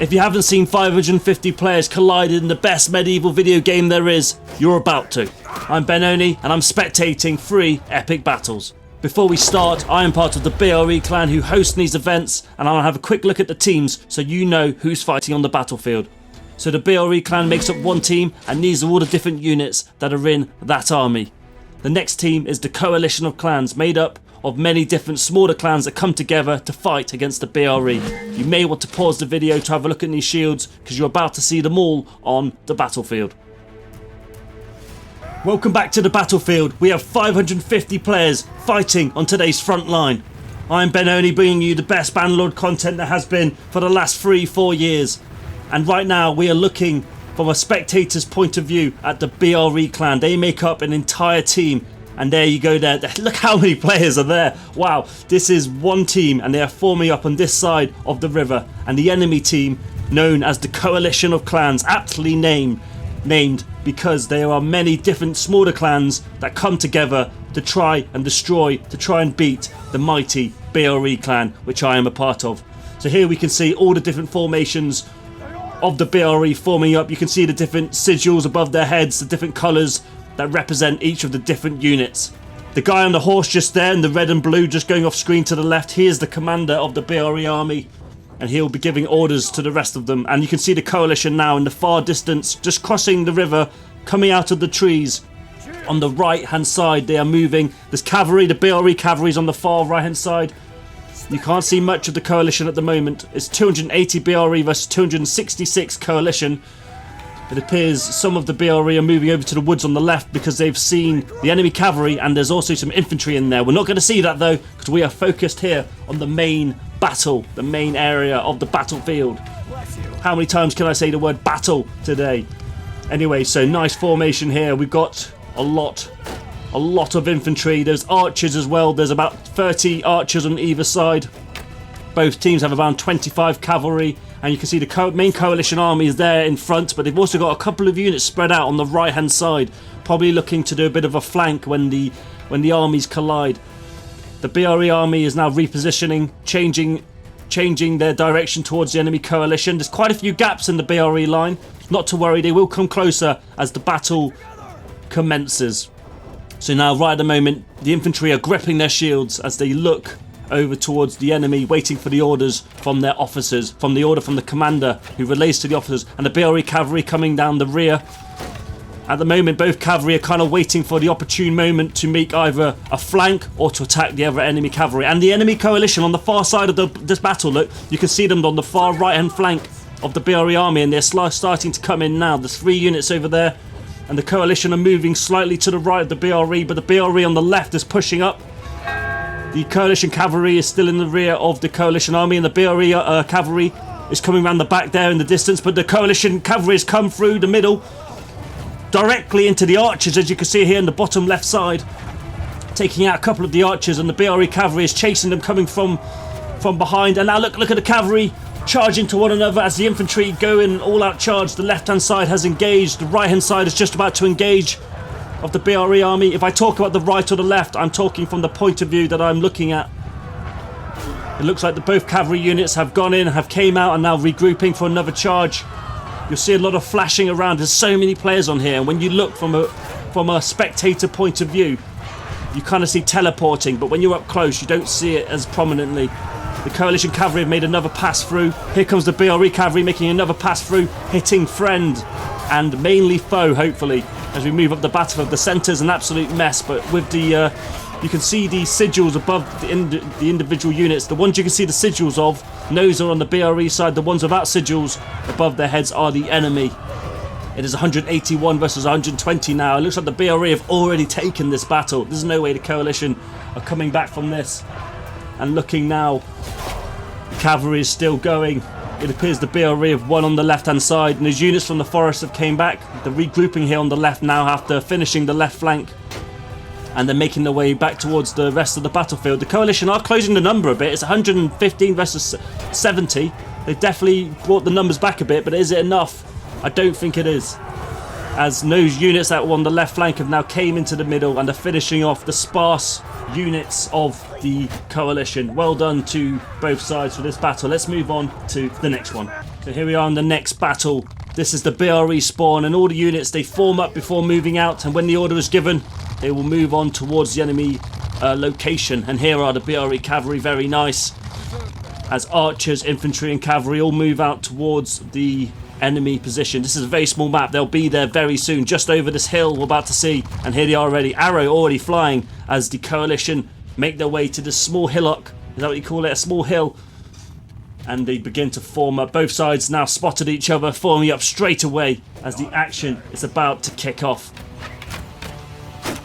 If you haven't seen 550 players collided in the best medieval video game there is, you're about to. I'm Bretonnia and I'm spectating 3 epic battles. Before we start, I am part of the BRE clan who host these events, and I'll have a quick look at the teams so you know who's fighting on the battlefield. So the BRE clan makes up one team, and these are all the different units that are in that army. The next team is the coalition of clans, made up of many different smaller clans that come together to fight against the BRE. You may want to pause the video to have a look at these shields, because you're about to see them all on the battlefield. Welcome back to the battlefield. We have 550 players fighting on today's front line. I'm Bretonnia, bringing you the best Bannerlord content there has been for the last 3-4 years. And right now we are looking from a spectator's point of view at the BRE clan. They make up an entire team. And there you go there. Look how many players are there. Wow, this is one team and they are forming up on this side of the river. And the enemy team, known as the coalition of clans, aptly named because there are many different smaller clans that come together to try and destroy, to try and beat the mighty BRE clan, which I am a part of. So here we can see all the different formations of the BRE forming up. You can see the different sigils above their heads, the different colours that represent each of the different units. The guy on the horse just there in the red and blue just going off screen to the left, he is the commander of the BRE army, and he'll be giving orders to the rest of them. And you can see the coalition now in the far distance, just crossing the river, coming out of the trees. On the right hand side they are moving. There's cavalry, the BRE cavalry is on the far right hand side. You can't see much of the coalition at the moment. It's 280 BRE versus 266 coalition. It appears some of the BRE are moving over to the woods on the left because they've seen the enemy cavalry, and there's also some infantry in there. We're not going to see that though, because we are focused here on the main battle, the main area of the battlefield. How many times can I say the word battle today? Anyway, so nice formation here. We've got a lot of infantry. There's archers as well. There's about 30 archers on either side. Both teams have around 25 cavalry, and you can see the main coalition army is there in front, but they've also got a couple of units spread out on the right hand side, probably looking to do a bit of a flank when the armies collide. The BRE army is now repositioning, changing their direction towards the enemy coalition. There's quite a few gaps in the BRE line. Not to worry, they will come closer as the battle commences. So now right at the moment the infantry are gripping their shields as they look over towards the enemy, waiting for the orders from their officers, from the order from the commander who relays to the officers, and the BRE cavalry coming down the rear. At the moment both cavalry are kind of waiting for the opportune moment to make either a flank or to attack the other enemy cavalry. And the enemy coalition on the far side of this battle, look, you can see them on the far right hand flank of the BRE army, and they're starting to come in now. There's 3 units over there, and the coalition are moving slightly to the right of the BRE, but the BRE on the left is pushing up. The coalition cavalry is still in the rear of the coalition army, and the BRE cavalry is coming around the back there in the distance, but the coalition cavalry has come through the middle directly into the archers, as you can see here in the bottom left side, taking out a couple of the archers, and the BRE cavalry is chasing them, coming from behind. And now look at the cavalry charging to one another as the infantry go in all out charge. The left hand side has engaged, the right hand side is just about to engage of the BRE army. If I talk about the right or the left, I'm talking from the point of view that I'm looking at. It looks like both cavalry units have gone in, have came out, and now regrouping for another charge. You'll see a lot of flashing around. There's so many players on here, and when you look from a spectator point of view, you kind of see teleporting, but when you're up close you don't see it as prominently. The coalition cavalry have made another pass through. Here comes the BRE cavalry making another pass through, hitting friend and mainly foe, hopefully, as we move up the battlefield. The centre's an absolute mess, but with the you can see the sigils above the individual units. The ones you can see the sigils of, those are on the BRE side. The ones without sigils above their heads are the enemy. It is 181 versus 120 now. It looks like the BRE have already taken this battle. There's no way the coalition are coming back from this. And looking now, the cavalry is still going. It appears the BRE have won on the left hand side, and as units from the forest have came back. They're regrouping here on the left now after finishing the left flank, and they're making their way back towards the rest of the battlefield. The coalition are closing the number a bit. It's 115 versus 70. They've definitely brought the numbers back a bit, but is it enough? I don't think it is, as those units that were on the left flank have now came into the middle and are finishing off the sparse units of the coalition. Well done to both sides for this battle. Let's move on to the next one. So here we are in the next battle. This is the BRE spawn, and all the units, they form up before moving out, and when the order is given, they will move on towards the enemy location. And here are the BRE cavalry, very nice, as archers, infantry and cavalry all move out towards the enemy position. This is a very small map. They'll be there very soon, just over this hill we're about to see, and here they are already. Arrow already flying as the coalition make their way to this small hillock. Is that what you call it? A small hill. And they begin to form up. Both sides now spotted each other, forming up straight away as the action is about to kick off.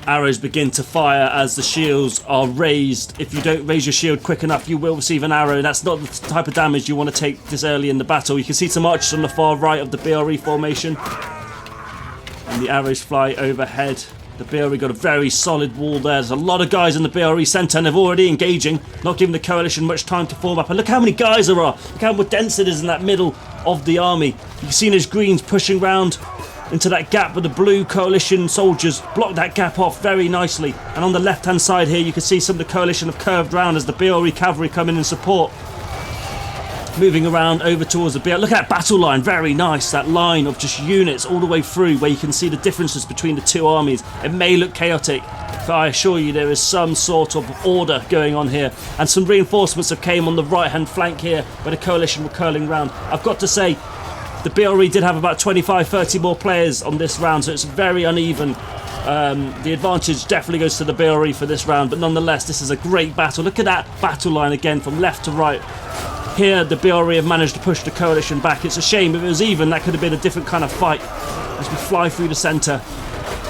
Arrows begin to fire as the shields are raised. If you don't raise your shield quick enough, you will receive an arrow. That's not the type of damage you want to take this early in the battle. You can see some archers on the far right of the BRE formation, and the arrows fly overhead. The BRE got a very solid wall there. There's a lot of guys in the BRE centre, and they're already engaging, not giving the coalition much time to form up. And look how many guys there are. Look how dense it is in that middle of the army. You can see those greens pushing round into that gap, with the blue coalition soldiers block that gap off very nicely. And on the left hand side here, you can see some of the coalition have curved round as the BRE cavalry come in support, moving around over towards the BRE. Look at that battle line, very nice. That line of just units all the way through, where you can see the differences between the two armies. It may look chaotic, but I assure you there is some sort of order going on here. And some reinforcements have came on the right hand flank here, where the coalition were curling round. I've got to say, the BRE did have about 25-30 more players on this round, so it's very uneven. The advantage definitely goes to the BRE for this round, but nonetheless, this is a great battle. Look at that battle line again from left to right. Here, the BRE have managed to push the coalition back. It's a shame. If it was even, that could have been a different kind of fight. As we fly through the centre,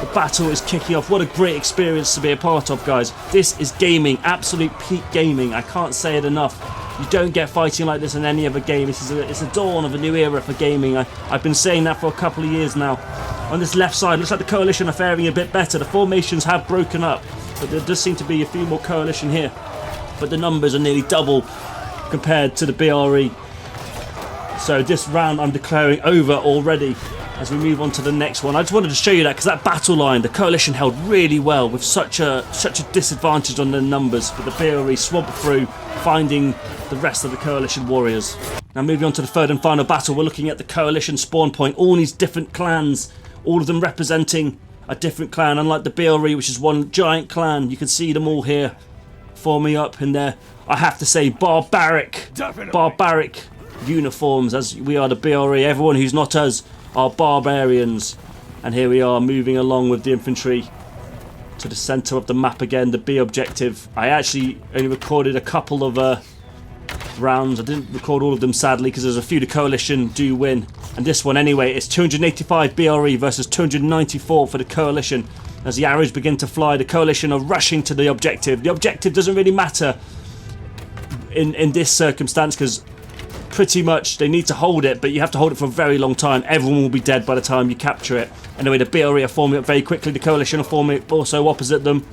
the battle is kicking off. What a great experience to be a part of, guys. This is gaming, absolute peak gaming. I can't say it enough. You don't get fighting like this in any other game. It's a dawn of a new era for gaming. I've been saying that for a couple of years now. On this left side, looks like the coalition are faring a bit better. The formations have broken up, but there does seem to be a few more coalition here. But the numbers are nearly double compared to the BRE. So this round I'm declaring over already as we move on to the next one. I just wanted to show you that because that battle line, the coalition held really well with such a disadvantage on their numbers, but the BRE swamped through, finding the rest of the coalition warriors. Now moving on to the third and final battle, we're looking at the coalition spawn point. All these different clans, all of them representing a different clan, unlike the BRE, which is one giant clan. You can see them all here forming up in their, I have to say, barbaric uniforms, as we are the BRE. Everyone who's not us are barbarians. And here we are moving along with the infantry to the centre of the map again, the B objective. I actually only recorded a couple of rounds. I didn't record all of them, sadly, because there's a few the coalition do win. And this one anyway, it's 285 BRE versus 294 for the coalition. As the arrows begin to fly, the coalition are rushing to the objective. The objective doesn't really matter in this circumstance, because pretty much they need to hold it, but you have to hold it for a very long time. Everyone will be dead by the time you capture it. Anyway, the BRE are forming up very quickly. The coalition are forming also opposite them.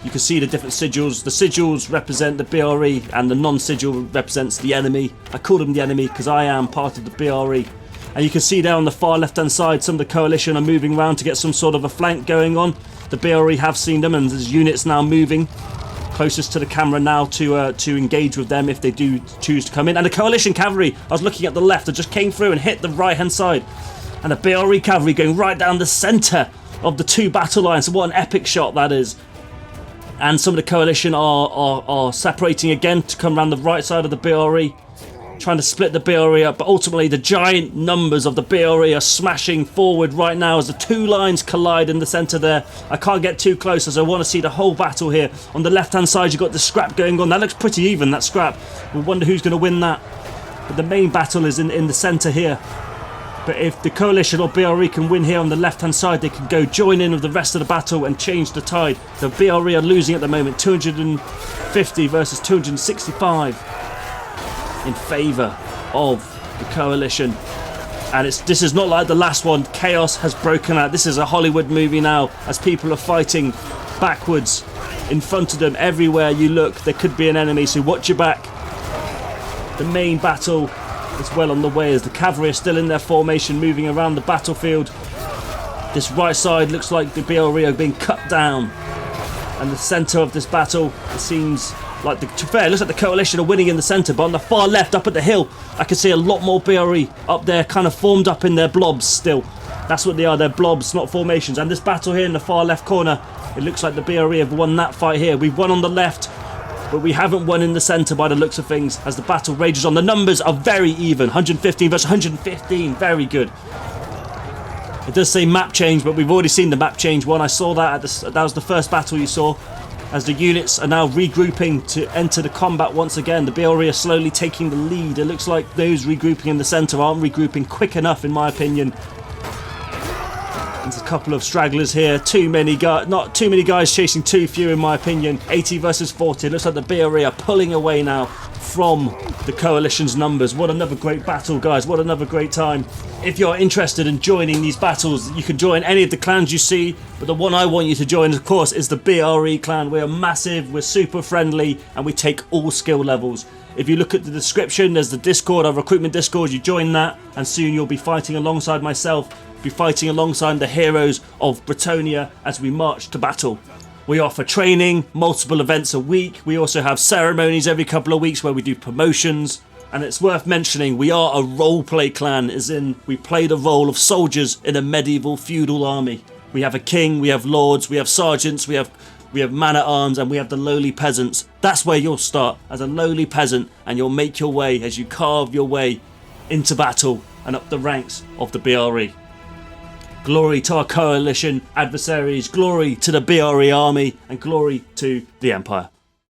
You can see the different sigils. The sigils represent the BRE, and the non-sigil represents the enemy. I call them the enemy because I am part of the BRE. And you can see there on the far left-hand side, some of the coalition are moving around to get some sort of a flank going on. The BRE have seen them, and there's units now moving closest to the camera now to engage with them if they do choose to come in. And the coalition cavalry, I was looking at the left, that just came through and hit the right-hand side. And the BRE cavalry going right down the centre of the two battle lines. What an epic shot that is. And some of the coalition are separating again to come around the right side of the BRE, trying to split the BRE up, but ultimately the giant numbers of the BRE are smashing forward right now as the two lines collide in the centre there. I can't get too close as I want to see the whole battle here. On the left hand side you've got the scrap going on. That looks pretty even, that scrap. We wonder who's going to win that. But the main battle is in the centre here. But if the coalition or BRE can win here on the left hand side, they can go join in with the rest of the battle and change the tide. The BRE are losing at the moment, 250 versus 265 in favour of the coalition. And this is not like the last one. Chaos has broken out. This is a Hollywood movie now, as people are fighting backwards in front of them. Everywhere you look there could be an enemy, so watch your back. The main battle is well on the way as the cavalry are still in their formation, moving around the battlefield. This right side looks like the BRE are being cut down, and the centre of this battle, it seems, Like, to be fair, it looks like the coalition are winning in the centre, but on the far left, up at the hill, I can see a lot more BRE up there, kind of formed up in their blobs still. That's what they are, they're blobs, not formations. And this battle here in the far left corner, it looks like the BRE have won that fight here. We've won on the left, but we haven't won in the centre by the looks of things, as the battle rages on. The numbers are very even, 115 versus 115, very good. It does say map change, but we've already seen the map change one. I saw that that was the first battle you saw, as the units are now regrouping to enter the combat once again. The BRE are slowly taking the lead. It looks like those regrouping in the centre aren't regrouping quick enough, in my opinion. There's a couple of stragglers here. Not too many guys chasing too few, in my opinion. 80 versus 40. It looks like the BRE are pulling away now from the coalition's numbers. What another great battle, guys. What another great time. If you're interested in joining these battles, you can join any of the clans you see, but the one I want you to join, of course, is the BRE clan. We're massive, we're super friendly, and we take all skill levels. If you look at the description, there's the Discord, our recruitment Discord. You join that, and soon you'll be fighting alongside myself, be fighting alongside the heroes of Bretonnia as we march to battle. We offer training, multiple events a week. We also have ceremonies every couple of weeks where we do promotions. And it's worth mentioning, we are a roleplay clan, as in we play the role of soldiers in a medieval feudal army. We have a king, we have lords, we have sergeants, we have man-at-arms, and we have the lowly peasants. That's where you'll start, as a lowly peasant, and you'll make your way as you carve your way into battle and up the ranks of the BRE. Glory to our coalition adversaries, glory to the BRE army, and glory to the Empire.